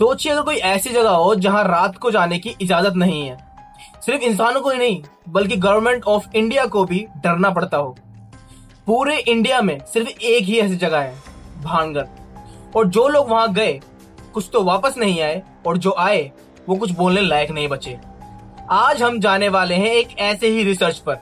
सोचिए अगर कोई ऐसी जगह हो जहां रात को जाने की इजाजत नहीं है। सिर्फ इंसानों को ही नहीं बल्कि गवर्नमेंट ऑफ इंडिया को भी डरना पड़ता हो। पूरे इंडिया में सिर्फ एक ही ऐसी जगह है, भानगढ़। और जो लोग वहां गए कुछ तो वापस नहीं आए, और जो आए वो कुछ बोलने लायक नहीं बचे। आज हम जाने वाले हैं एक ऐसे ही रिसर्च पर।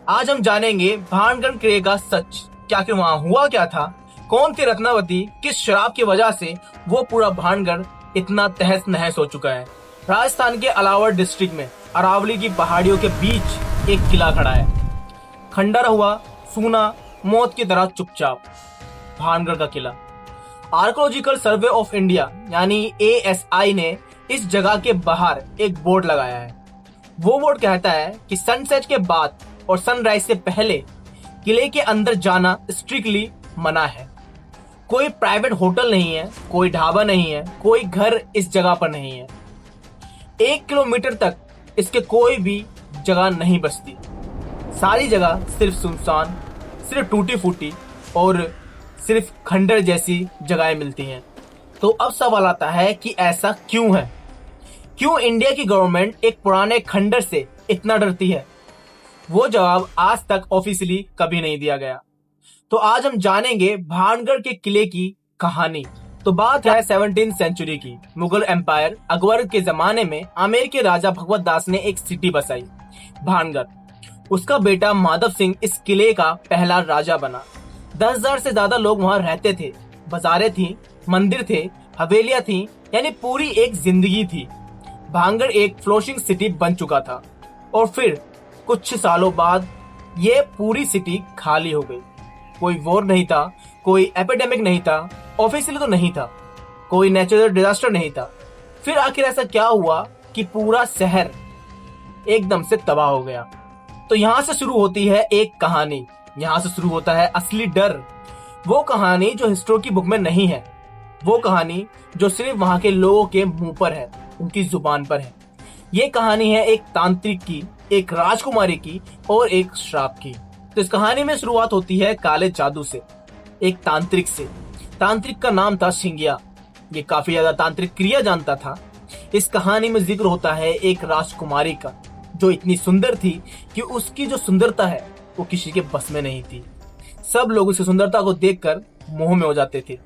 आज हम जानेंगे भानगढ़ किले का सच, क्या कि वहां हुआ क्या था, कौन थी रत्नावती, किस शराब की वजह से वो पूरा भानगढ़ इतना तहस नहस हो चुका है। राजस्थान के अलावर डिस्ट्रिक्ट में अरावली की पहाड़ियों के बीच एक किला खड़ा है, खंडर हुआ, सूना, मौत की तरह चुपचाप। भानगढ़ का किला। आर्कोलॉजिकल सर्वे ऑफ इंडिया यानी ASI ने इस जगह के बाहर एक बोर्ड लगाया है। वो बोर्ड कहता है कि सनसेट के बाद और सनराइज से पहले किले के अंदर जाना स्ट्रिक्टली मना है। कोई प्राइवेट होटल नहीं है, कोई ढाबा नहीं है, कोई घर इस जगह पर नहीं है। 1 किलोमीटर तक इसके कोई भी जगह नहीं बचती। सारी जगह सिर्फ सुनसान, सिर्फ टूटी फूटी और सिर्फ खंडर जैसी जगहें मिलती हैं। तो अब सवाल आता है कि ऐसा क्यों है? क्यों इंडिया की गवर्नमेंट एक पुराने खंडर से इतना डरती है? वो जवाब आज तक ऑफिशियली कभी नहीं दिया गया। तो आज हम जानेंगे भानगढ़ के किले की कहानी। तो बात है 17th सेंचुरी की। मुगल एम्पायर अकबर के जमाने में आमेर के राजा भगवत दास ने एक सिटी बसाई, भानगढ़। उसका बेटा माधव सिंह इस किले का पहला राजा बना। 10,000 से ज्यादा लोग वहां रहते थे। बाजारें थी, मंदिर थे, हवेलियां थी, यानी पूरी एक जिंदगी थी। भानगढ़ एक फ्लोटिंग सिटी बन चुका था। और फिर कुछ सालों बाद ये पूरी सिटी खाली हो गई। कोई वॉर नहीं था, कोई एपिडेमिक नहीं था, ऑफिशियली तो नहीं था, कोई नेचुरल डिजास्टर नहीं था। फिर आखिर ऐसा क्या हुआ कि पूरा शहर एकदम से तबाह हो गया? तो यहां से शुरू होती है एक कहानी। यहां से शुरू होता है असली डर। वो कहानी जो हिस्ट्री की बुक में नहीं है, वो कहानी जो सिर्फ वहां के लोगों के मुंह पर है, उनकी जुबान पर है। ये कहानी है एक तांत्रिक की, एक राजकुमारी की और एक श्राप की। तो इस कहानी में शुरुआत होती है काले जादू से, एक तांत्रिक से। तांत्रिक का नाम था सिंगिया। ये काफी ज्यादा तांत्रिक क्रिया जानता था। इस कहानी में जिक्र होता है एक राजकुमारी का जो इतनी सुंदर थी कि उसकी जो सुंदरता है वो किसी के बस में नहीं थी। सब लोग उसकी सुंदरता को देखकर मोह में हो जाते थे।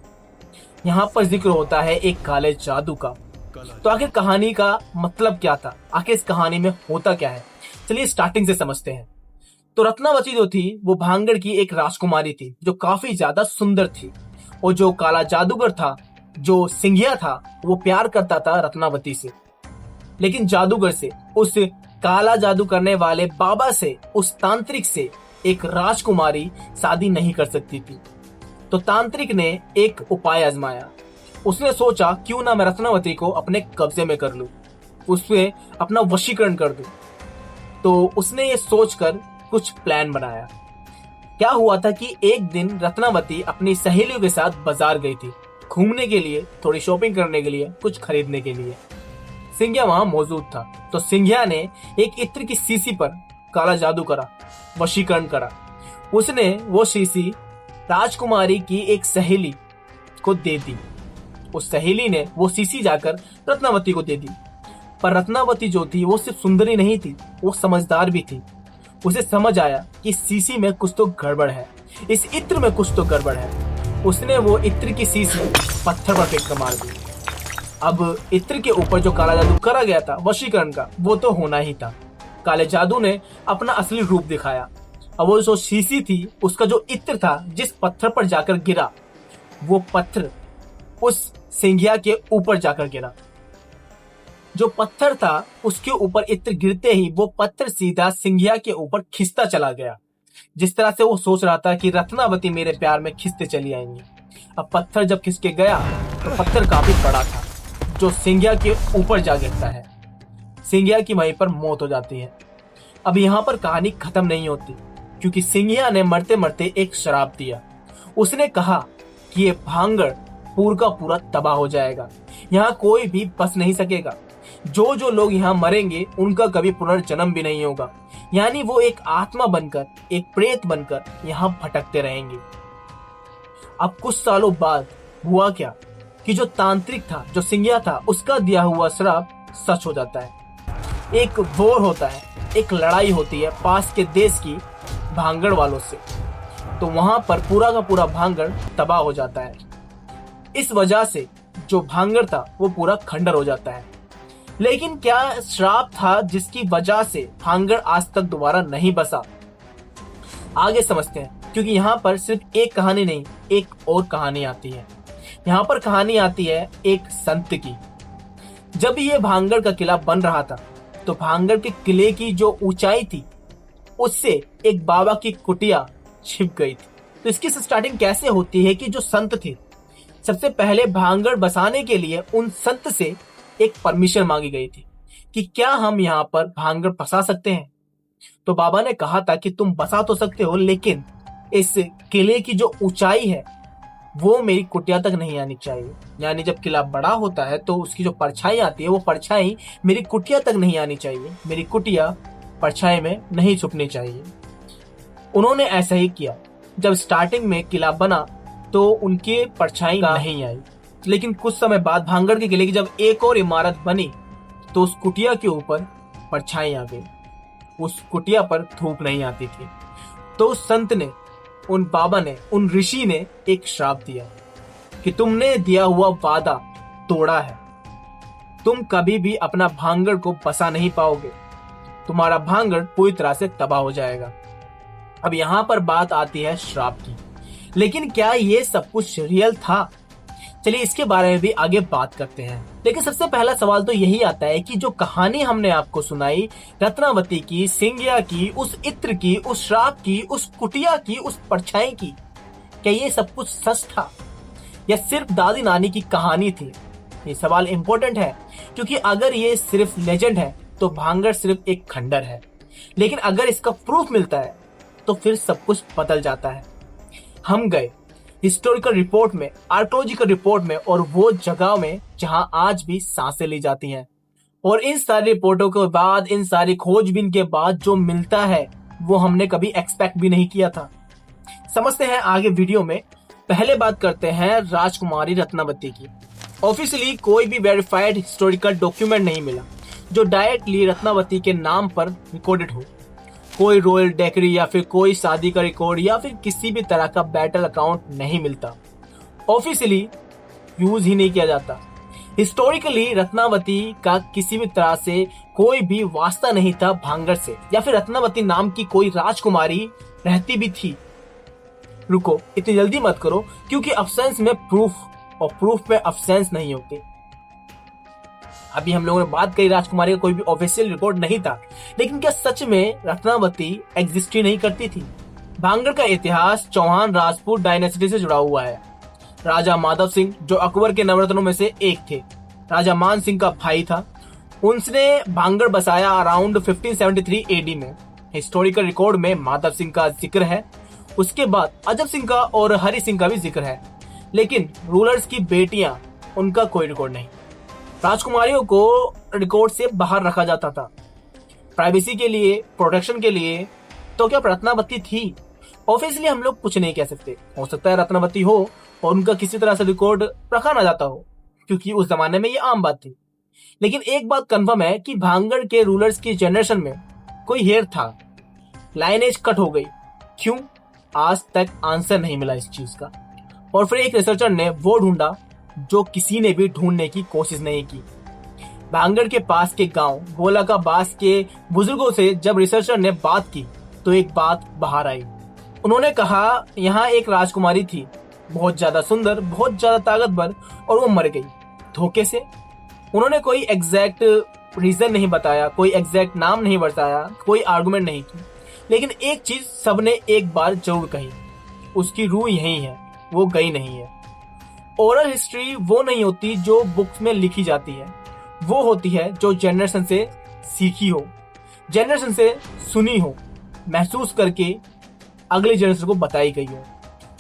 यहाँ पर जिक्र होता है एक काले जादू का। तो आखिर कहानी का मतलब क्या था? आखिर इस कहानी में होता क्या है? चलिए स्टार्टिंग से समझते हैं। तो रत्नावती जो थी वो भानगढ़ की एक राजकुमारी थी जो काफी ज्यादा सुंदर थी। और जो काला जादूगर था, जो सिंघिया था, वो प्यार करता था रत्नावती से। लेकिन जादूगर से, उस काला जादू करने वाले बाबा से, उस तांत्रिक से एक राजकुमारी शादी नहीं कर सकती थी। तो तांत्रिक ने एक उपाय आजमाया। उसने सोचा क्यों ना मैं रत्नावती को अपने कब्जे में कर लूं, उससे अपना वशीकरण कर दूं। तो उसने ये सोचकर कुछ प्लान बनाया। क्या हुआ था कि एक दिन रत्नावती अपनी सहेलियों के साथ बाजार गई थी, घूमने के लिए, थोड़ी शॉपिंग करने के लिए, कुछ खरीदने के लिए। सिंघिया वहां मौजूद था। तो सिंघिया ने एक इत्र की शीशी पर काला जादू करा, वशीकरण करा। उसने वो शीशी राजकुमारी की एक सहेली को दे दी। उस सहेली ने वो शीशी जाकर रत्नावती को दे दी। पर रत्नावती जो थी वो सिर्फ सुंदरी नहीं थी, वो समझदार भी थी। उसे समझ आया कि इस शीशी में कुछ तो गड़बड़ है, इस इत्र में कुछ तो गड़बड़ है। उसने वो इत्र की शीशी पत्थर पर फेंक कर मार दी। अब इत्र के ऊपर जो काला जादू करा गया था वशीकरण का, वो तो होना ही था। काले जादू ने अपना असली रूप दिखाया। अब वो जो शीशी थी, उसका जो इत्र था, जिस पत्थर पर जाकर गिरा, वो पत्थर उस सिंघिया के ऊपर जाकर गिरा। जो पत्थर था उसके ऊपर इत्र गिरते ही वो पत्थर सीधा सिंघिया के ऊपर खिंचता चला गया। जिस तरह से वो सोच रहा था कि रत्नावती मेरे प्यार में खिंचते चली आएंगी। अब पत्थर जब खिंच के गया तो पत्थर काफी बड़ा था जो सिंघिया के ऊपर जा गिरता है। सिंघिया की वहीं पर मौत हो जाती है। अब यहाँ पर कहानी खत्म नहीं होती, क्योंकि सिंघिया ने मरते मरते एक श्राप दिया। उसने कहा कि ये भानगढ़ पूरा का पूरा तबाह हो जाएगा, यहाँ कोई भी बस नहीं सकेगा। जो जो लोग यहाँ मरेंगे उनका कभी पुनर्जन्म भी नहीं होगा, यानी वो एक आत्मा बनकर, एक प्रेत बनकर यहाँ भटकते रहेंगे। अब कुछ सालों बाद हुआ क्या? कि जो तांत्रिक था, जो सिंगिया था, उसका दिया हुआ श्राप सच हो जाता है। एक वॉर होता है, एक लड़ाई होती है पास के देश की भांगड़ वालों से, तो वहां पर पूरा का पूरा भांगड़ तबाह हो जाता है। इस वजह से जो भांगड़ था वो पूरा खंडर हो जाता है। लेकिन क्या श्राप था जिसकी वजह से भांगड़ आज तक दोबारा नहीं बसा? आगे समझते हैं, क्योंकि यहाँ पर सिर्फ एक कहानी नहीं, एक और कहानी आती है। यहाँ पर कहानी आती है एक संत की। जब ये भांगड़ का किला बन रहा था तो भांगड़ के किले की जो ऊंचाई थी उससे एक बाबा की कुटिया छिप गई थी। तो इसकी स्टार्टिंग कैसे होती है कि जो संत थे, सबसे पहले भांगड़ बसाने के लिए उन संत से एक परमिशन मांगी गई थी कि क्या हम यहाँ पर भांगड़ बसा सकते हैं। तो बाबा ने कहा था कि तुम बसा तो सकते हो, लेकिन इस किले की जो ऊंचाई है वो मेरी कुटिया तक नहीं आनी चाहिए। यानी जब किला बड़ा होता है तो उसकी जो परछाई आती है वो परछाई मेरी कुटिया तक नहीं आनी चाहिए, मेरी कुटिया परछाई में नहीं छुपनी चाहिए। उन्होंने ऐसा ही किया। जब स्टार्टिंग में किला बना तो उनके परछाई नहीं आई, लेकिन कुछ समय बाद भांगड़ के किले की जब एक और इमारत बनी तो उस कुटिया के ऊपर परछाई आ गई। उस कुटिया पर धूप नहीं आती थी। तो उस संत ने, उन बाबा ने, उन ऋषि ने एक श्राप दिया कि तुमने दिया हुआ वादा तोड़ा है, तुम कभी भी अपना भांगड़ को बसा नहीं पाओगे, तुम्हारा भांगड़ पूरी तरह से तबाह हो जाएगा। अब यहाँ पर बात आती है श्राप की। लेकिन क्या ये सब कुछ रियल था? चलिए इसके बारे में भी आगे बात करते हैं। लेकिन सबसे पहला सवाल तो यही आता है कि जो कहानी हमने आपको सुनाई, रत्नावती की, सिंगिया की, उस इत्र की, उस श्राप की, उस कुटिया की, उस परछाई की, क्या ये सब कुछ सच था या सिर्फ दादी नानी की कहानी थी? ये सवाल इंपॉर्टेंट है, क्योंकि अगर ये सिर्फ लेजेंड है तो भांगड़ सिर्फ एक खंडर है। लेकिन अगर इसका प्रूफ मिलता है तो फिर सब कुछ बदल जाता है। हम गए हिस्टोरिकल रिपोर्ट में, आर्कोलॉजिकल रिपोर्ट में, और वो जगह में जहां आज भी सांसें ली जाती हैं। और इन सारी रिपोर्टों के बाद, इन सारी खोजबीन के बाद जो मिलता है वो हमने कभी एक्सपेक्ट भी नहीं किया था। समझते हैं आगे वीडियो में। पहले बात करते हैं राजकुमारी रत्नावती की। ऑफिशियली कोई भी वेरीफाइड हिस्टोरिकल डॉक्यूमेंट नहीं मिला जो डायरेक्टली रत्नावती के नाम पर रिकॉर्डेड हो। कोई रॉयल डेकरी या फिर कोई शादी का रिकॉर्ड या फिर किसी भी तरह का बैटल अकाउंट नहीं मिलता। ऑफिशियली यूज ही नहीं किया जाता। हिस्टोरिकली रत्नावती का किसी भी तरह से कोई भी वास्ता नहीं था भांगड़ से, या फिर रत्नावती नाम की कोई राजकुमारी रहती भी थी। रुको, इतनी जल्दी मत करो, क्योंकि अब्सेंस में प्रूफ और प्रूफ में अब्सेंस नहीं होती। अभी हम लोगों ने बात करी राजकुमारी का कोई भी ऑफिशियल रिकॉर्ड नहीं था, लेकिन क्या सच में रत्नावती एग्जिस्ट ही नहीं करती थी? भांगड़ का इतिहास चौहान राजपूत डायनेस्टी से जुड़ा हुआ है। राजा माधव सिंह जो अकबर के नवरत्नों में से एक थे, राजा मान सिंह का भाई था, उनने भांगड़ बसाया अराउंड 1573 एडी में। हिस्टोरिकल रिकॉर्ड में माधव सिंह का जिक्र है, उसके बाद अजब सिंह का और हरि सिंह का भी जिक्र है, लेकिन रूलर्स की बेटियां, उनका कोई रिकॉर्ड नहीं। राजकुमारियों को रिकॉर्ड से बाहर रखा जाता था, प्राइवेसी के लिए, प्रोटेक्शन के लिए। तो क्या रत्नावती थी? ऑब्वियसली हम लोग कुछ नहीं कह सकते। हो सकता है रत्नावती हो और उनका किसी तरह से रिकॉर्ड रखा ना जाता हो, क्योंकि उस जमाने में ये आम बात थी। लेकिन एक बात कंफर्म है कि भांगड़ के रूलर्स की जनरेशन में कोई हेयर था, लाइनेज कट हो गई। क्यों? आज तक आंसर नहीं मिला इस चीज का। और फिर एक रिसर्चर ने वो ढूंढा जो किसी ने भी ढूंढने की कोशिश नहीं की। भांगड़ के पास के गांव गोला का बास के बुजुर्गों से जब रिसर्चर ने बात की तो एक बात बाहर आई। उन्होंने कहा यहाँ एक राजकुमारी थी, बहुत ज्यादा सुंदर, बहुत ज्यादा ताकतवर, और वो मर गई धोखे से। उन्होंने कोई एग्जैक्ट रीजन नहीं बताया, कोई एग्जैक्ट नाम नहीं बताया, कोई आर्गुमेंट नहीं की, लेकिन एक चीज सबने एक बार जरूर कही, उसकी रूह यही है, वो गई नहीं है। ओरल हिस्ट्री वो नहीं होती जो बुक्स में लिखी जाती है, वो होती है जो जनरेशन से सीखी हो, जनरेशन से सुनी हो, महसूस करके अगले जनरेशन को बताई गई हो।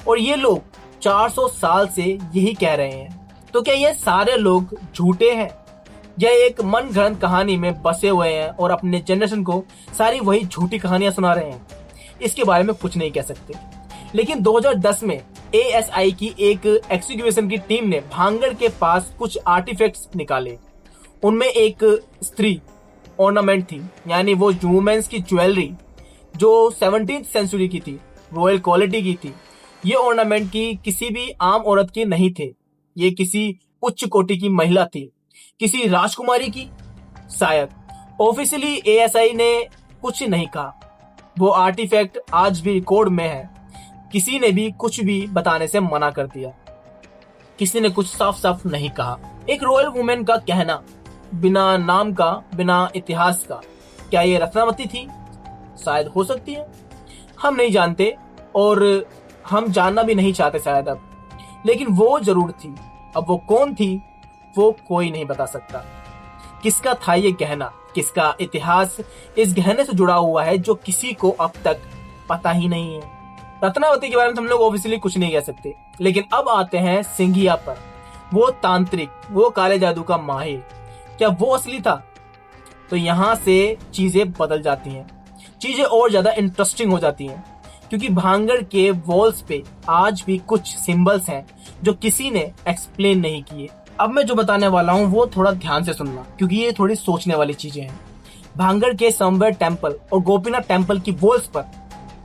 और ये लोग 400 साल से यही कह रहे हैं। तो क्या ये सारे लोग झूठे हैं या एक मन गढ़ंत कहानी में बसे हुए हैं और अपने जनरेशन को सारी वही झूठी कहानियां सुना रहे हैं? इसके बारे में कुछ नहीं कह सकते। लेकिन 2010 में ASI की एक एक्सक्यूशन की टीम ने भांगड़ के पास कुछ आर्टिफैक्ट्स निकाले। उनमें एक स्त्री ऑर्नामेंट थी, यानी वो वुमेन्स की ज्वेलरी जो 17th सेंचुरी की थी, रॉयल क्वालिटी की थी। ये ऑर्नामेंट की किसी भी आम औरत की नहीं थे, ये किसी उच्च कोटि की महिला थी, किसी राजकुमारी की शायद। ऑफिशियली ASI ने कुछ नहीं कहा, वो आर्टिफैक्ट आज भी रिकॉर्ड में है। किसी ने भी कुछ भी बताने से मना कर दिया, किसी ने कुछ साफ साफ नहीं कहा। एक रॉयल वुमेन का कहना, बिना नाम का, बिना इतिहास का, क्या ये रत्नावती थी? शायद हो सकती है, हम नहीं जानते और हम जानना भी नहीं चाहते शायद अब, लेकिन वो जरूर थी। अब वो कौन थी वो कोई नहीं बता सकता। किसका था ये गहना, किसका इतिहास इस गहने से जुड़ा हुआ है जो किसी को अब तक पता ही नहीं है। रत्नावती के बारे में हम लोग ऑब्वियसली कुछ नहीं कह सकते, लेकिन अब आते हैं सिंघिया पर। वो तांत्रिक, वो काले जादू का माहिर, क्या वो असली था? तो यहां से चीजें बदल जाती हैं, चीजें और ज्यादा इंटरेस्टिंग हो जाती हैं, क्योंकि भांगड़ के वॉल्स पे आज भी कुछ सिंबल्स हैं जो किसी ने एक्सप्लेन नहीं किए। अब मैं जो बताने वाला हूँ वो थोड़ा ध्यान से सुनना, क्योंकि ये थोड़ी सोचने वाली चीजें हैं। भांगड़ के समवेर टेम्पल और गोपीनाथ टेम्पल की वॉल्स पर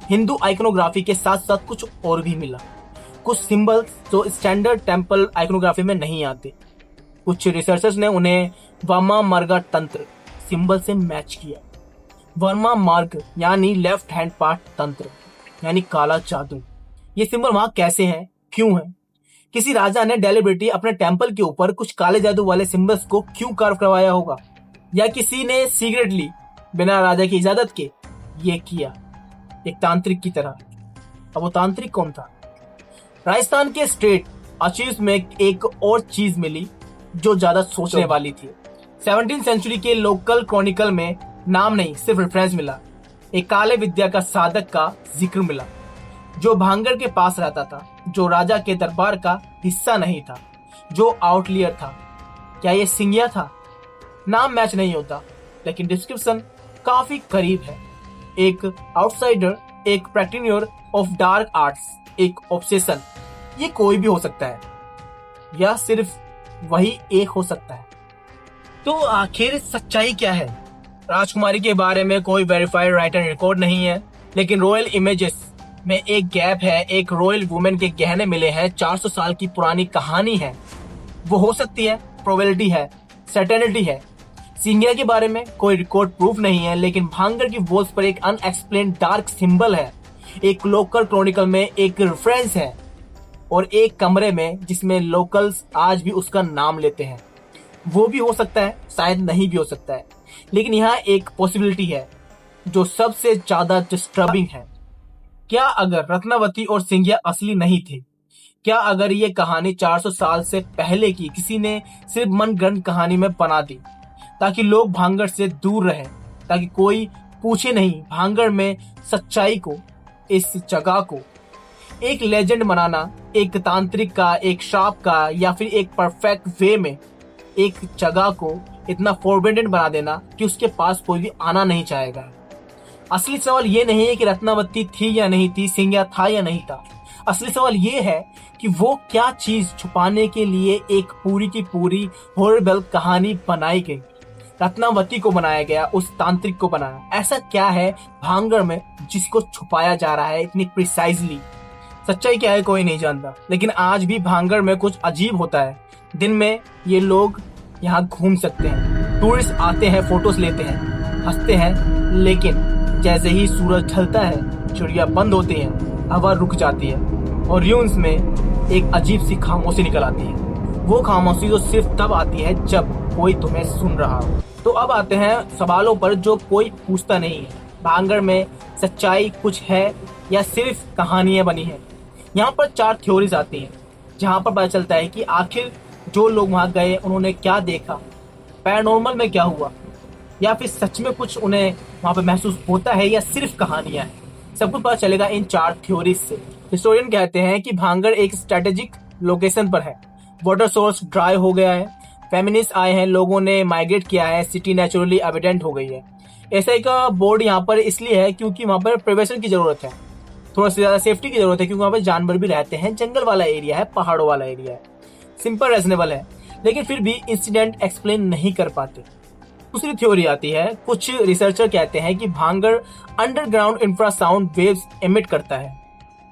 हिंदू आइकोनोग्राफी के साथ साथ कुछ और भी मिला। कुछ सिंबल्स जो स्टैंडर्ड टेम्पल आइकोनोग्राफी में नहीं आते। कुछ रिसर्चर्स ने उन्हें वर्मा मार्ग तंत्र सिंबल से मैच किया। वर्मा मार्ग यानी लेफ्ट हैंड पार्ट तंत्र, यानी काला जादू। ये सिंबल वहां कैसे हैं, क्यों है? किसी राजा ने डेलिबरेटली अपने टेम्पल के ऊपर कुछ काले जादू वाले सिंबल्स को क्यों कार्व करवाया होगा, या किसी ने सीक्रेटली बिना राजा की इजाजत के ये किया, एक तांत्रिक की तरह। अब वो तांत्रिक कौन था? राजस्थान के स्टेट आर्चीव्स में एक और चीज मिली जो ज्यादा सोचने वाली थी। 17th सेंचुरी के लोकल क्रॉनिकल में नाम नहीं, सिर्फ रेफरेंस मिला। एक काले विद्या का साधक का जिक्र मिला जो भांगड़ के पास रहता था, जो राजा के दरबार का हिस्सा नहीं था, जो आउटलियर था। क्या ये सिंघिया था? नाम मैच नहीं होता, लेकिन डिस्क्रिप्शन काफी करीब है। एक आउटसाइडर, एक प्रैक्टिशनर ऑफ डार्क आर्ट्स, एक ऑब्सेशन। ये कोई भी हो सकता है, या सिर्फ वही एक हो सकता है। तो आखिर सच्चाई क्या है? राजकुमारी के बारे में कोई वेरीफाइड राइटर रिकॉर्ड नहीं है, लेकिन रॉयल इमेजेस में एक गैप है। एक रॉयल वुमेन के गहने मिले हैं, 400 साल की पुरानी कहानी है। वो हो सकती है, प्रोबेबिलिटी है, सर्टेनिटी है। सिंघिया के बारे में कोई रिकॉर्ड प्रूफ नहीं है, लेकिन भांगड़ की वॉल्स पर एक अनएक्सप्लेन्ड डार्क सिंबल है। एक लोकल क्रॉनिकल में एक रेफरेंस है, और एक कमरे में जिसमें लोकल्स आज भी उसका नाम लेते हैं। वो भी हो सकता है, शायद नहीं भी हो सकता है, लेकिन यहाँ एक पॉसिबिलिटी है जो सबसे ज्यादा डिस्टर्बिंग है। क्या अगर रत्नावती और सिंघिया असली नहीं थे? क्या अगर ये कहानी 400 साल से पहले की किसी ने सिर्फ मनगढ़ंत कहानी में बना दी, ताकि लोग भांगड़ से दूर रहें, ताकि कोई पूछे नहीं भांगड़ में सच्चाई को, इस जगह को? एक लेजेंड बनाना, एक तांत्रिक का, एक श्राप का, या फिर एक परफेक्ट वे में एक जगह को इतना फॉरबिडन बना देना कि उसके पास कोई भी आना नहीं चाहेगा। असली सवाल ये नहीं है कि रत्नावती थी या नहीं थी, सिंघिया था या नहीं था। असली सवाल ये है कि वो क्या चीज छुपाने के लिए एक पूरी की पूरी हॉरिबल कहानी बनाई गई। रत्नावती को बनाया गया, उस तांत्रिक को बनाया। ऐसा क्या है भांगड़ में जिसको छुपाया जा रहा है इतनी प्रिसाइजली? सच्चाई क्या है कोई नहीं जानता, लेकिन आज भी भांगड़ में कुछ अजीब होता है। दिन में ये लोग यहाँ घूम सकते हैं, टूरिस्ट आते हैं, फोटोज लेते हैं, हंसते हैं, लेकिन जैसे ही सूरज ढलता है, चिड़िया बंद होती हैं, हवा रुक जाती है, और यून्स में एक अजीब सी खामोशी निकल आती है। वो खामोशी जो सिर्फ तब आती है जब कोई तुम्हें सुन रहा हो। तो अब आते हैं सवालों पर जो कोई पूछता नहीं है। भांगड़ में सच्चाई कुछ है या सिर्फ कहानियां बनी है? यहाँ पर 4 थ्योरीज आती हैं, जहाँ पर पता चलता है कि आखिर जो लोग वहां गए उन्होंने क्या देखा, पैरानॉर्मल में क्या हुआ, या फिर सच में कुछ उन्हें वहां पे महसूस होता है, या सिर्फ कहानियां हैं। सब कुछ पता चलेगा इन 4 थ्योरीज से। हिस्टोरियन कहते हैं कि भांगड़ एक स्ट्रेटेजिक लोकेशन पर है, वाटर सोर्स ड्राई हो गया है, फेमिनिस्ट आए हैं, लोगों ने माइग्रेट किया है, सिटी नेचुरली एविडेंट हो गई है। एसआई का बोर्ड यहाँ पर इसलिए है क्योंकि वहां पर प्रिवेशन की जरूरत है। थोड़ा सा ज्यादा सेफ्टी की जरूरत है क्योंकि वहां पे जानवर भी रहते हैं, जंगल वाला एरिया है, पहाड़ों वाला एरिया है, सिंपल रीजनेबल है, लेकिन फिर भी इंसिडेंट एक्सप्लेन नहीं कर पाते। दूसरी थ्योरी आती है, कुछ रिसर्चर कहते हैं कि Bhangarh underground infrasound waves emit करता है।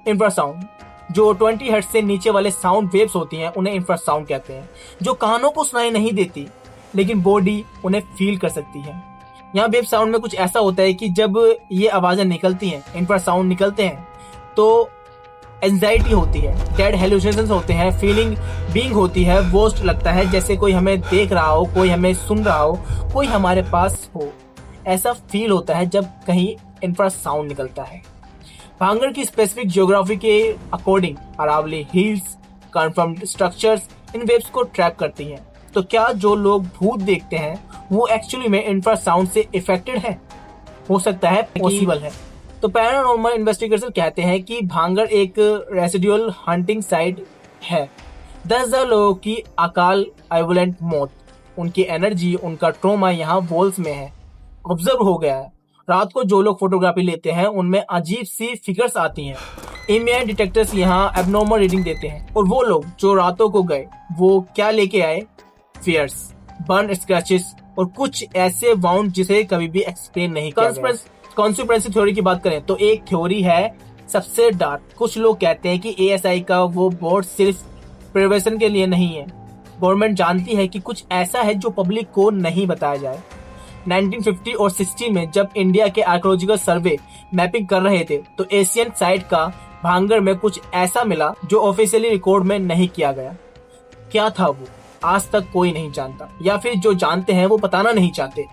इंफ्रासाउंड जो 20 हर्ट्ज से नीचे वाले साउंड वेव्स होती हैं उन्हें इंफ्रासाउंड कहते हैं, जो कानों को सुनाई नहीं देती लेकिन बॉडी उन्हें फील कर सकती है। यहाँ वेव साउंड में कुछ ऐसा होता है कि जब ये आवाजें निकलती हैं, इंफ्रासाउंड निकलते हैं, तो एंजाइटी होती है, डेड हेलुसिनेशंस होते हैं, फीलिंग बीइंग होती है, वोस्ट लगता है जैसे कोई हमें देख रहा हो, कोई हमें सुन रहा हो, कोई हमारे पास हो, ऐसा फील होता है जब कहीं इंफ्रासाउंड निकलता है। भांगड़ की स्पेसिफिक जियोग्राफी के according Aravalli hills confirmed structures इन वेव्स को ट्रैप करती हैं। तो क्या जो लोग भूत देखते हैं वो एक्चुअली में इंफ्रासाउंड से इफेक्टेड है? हो सकता है, पॉसिबल है। तो पैरानॉर्मल इन्वेस्टिगेटर कहते हैं कि भांगड़ एक रेसिडुअल हंटिंग साइट है। 10,000 लोगों की अकाल वायलेंट मौत, उनकी एनर्जी, उनका ट्रॉमा यहाँ वॉल्स में है, ऑब्जर्व हो गया है। रात को जो लोग फोटोग्राफी लेते हैं उनमें अजीब सी फिगर्स आती हैं। ईमेल डिटेक्टर्स यहाँ एबनॉर्मल रीडिंग देते हैं। और वो लोग जो रातों को गए वो क्या लेके आए? फियर्स, बर्न स्क्रैचेस और कुछ ऐसे वाउंड जिसे कभी भी एक्सप्लेन नहीं किया गया। कॉन्स्पिरेसी थ्योरी की बात करें तो एक थ्योरी है सबसे डार्क। कुछ लोग कहते हैं कि एएसआई का वो बोर्ड सिर्फ प्रिवेंशन के लिए नहीं है। गवर्नमेंट जानती है कि कुछ ऐसा है जो पब्लिक को नहीं बताया जाए। 1950 और 60 में जब इंडिया के आर्कियोलॉजिकल सर्वे मैपिंग कर रहे थे तो एशियन साइट का भांगड़ में कुछ ऐसा मिला जो ऑफिशियली रिकॉर्ड में नहीं किया गया। क्या था वो? आज तक कोई नहीं जानता, या फिर जो जानते हैं वो बताना नहीं चाहते।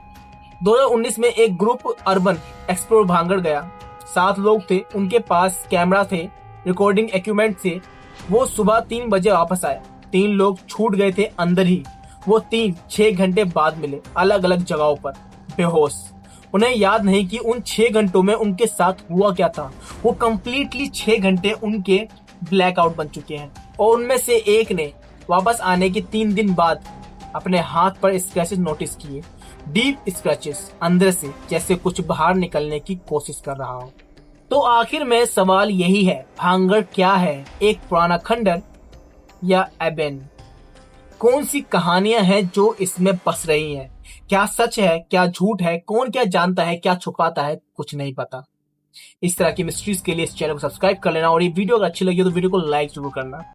2019 में एक ग्रुप अर्बन एक्सप्लोर भांगड़ गया। 7 लोग थे, उनके पास कैमरा थे, रिकॉर्डिंग इक्विपमेंट थे। वो सुबह 3 बजे वापस आए। 3 लोग छूट गए थे अंदर ही। वो 6 घंटे बाद मिले, अलग अलग जगहों पर, बेहोश। उन्हें याद नहीं कि उन 6 घंटों में उनके साथ हुआ क्या था। वो कंप्लीटली 6 घंटे उनके ब्लैकआउट बन चुके हैं। और उनमें से एक ने वापस आने के 3 दिन बाद अपने हाथ पर स्क्रैचेस नोटिस किए, डीप स्क्रैचेस, अंदर से जैसे कुछ बाहर निकलने की कोशिश कर रहा हो। तो आखिर में सवाल यही है, भांगड़ क्या है? एक पुराना खंडर या एबेन? कौन सी कहानियां हैं जो इसमें बस रही हैं? क्या सच है, क्या झूठ है? कौन क्या जानता है, क्या छुपाता है? कुछ नहीं पता। इस तरह की मिस्ट्रीज के लिए इस चैनल को सब्सक्राइब कर लेना और ये वीडियो अगर अच्छी लगी तो वीडियो को लाइक जरूर करना।